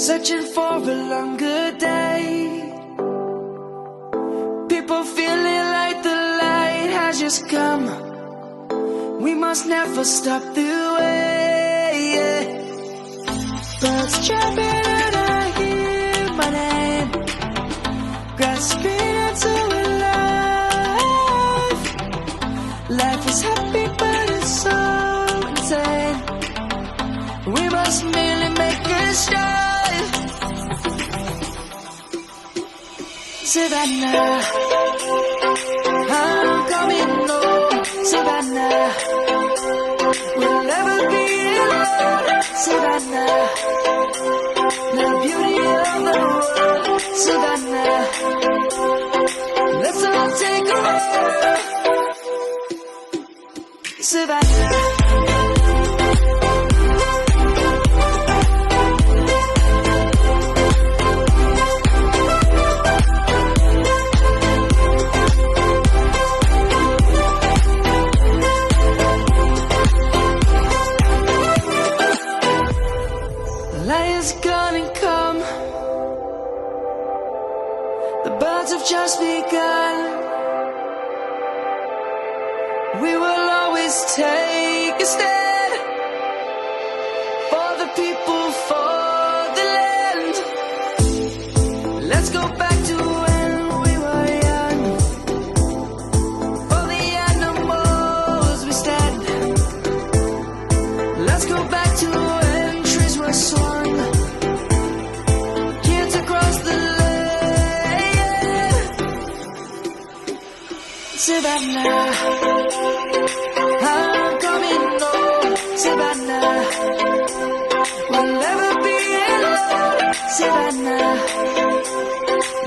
searching for a longer day. People feeling like the light has just come. We must never stop the way. Birds chirping and I hear my name, grasping into a life. Life is happy but it's so insane. We must merely make a start. Savannah, I'm coming home. Savannah, we'll never be alone. Savannah, the beauty of the world. Savannah, let's all take a ride. Savannah. Light is gonna come. The birds have just begun. We will always take a stand for the people, for the land. Let's go back to when we were young. For the animals we stand. Let's go back to when trees were swung. Savannah, I'm coming home. Savannah, we'll never be alone. Savannah,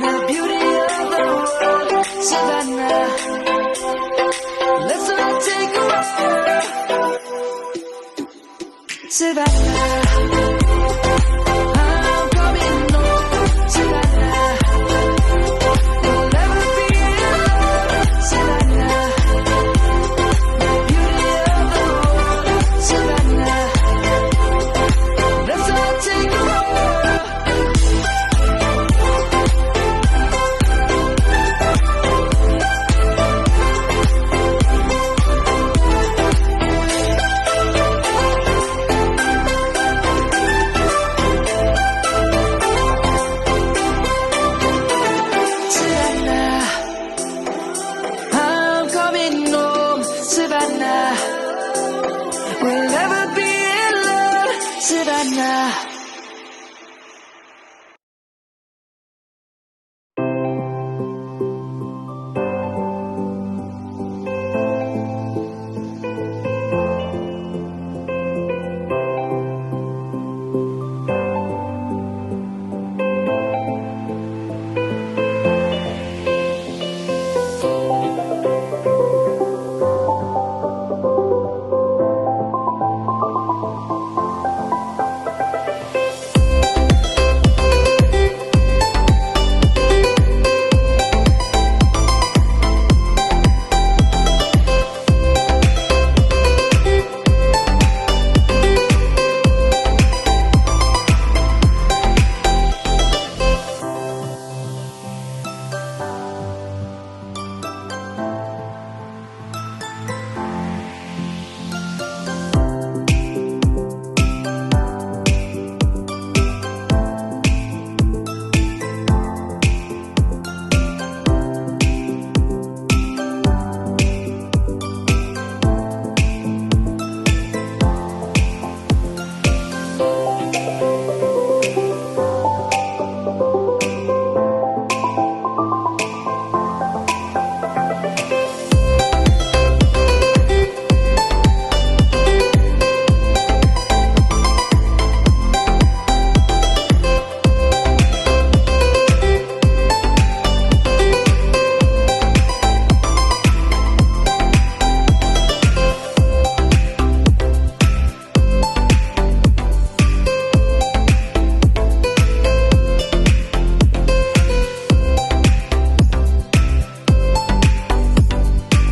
the beauty of the world. Savannah, let's all take a ride. Savannah. Savannah, we'll never be alone. Savannah.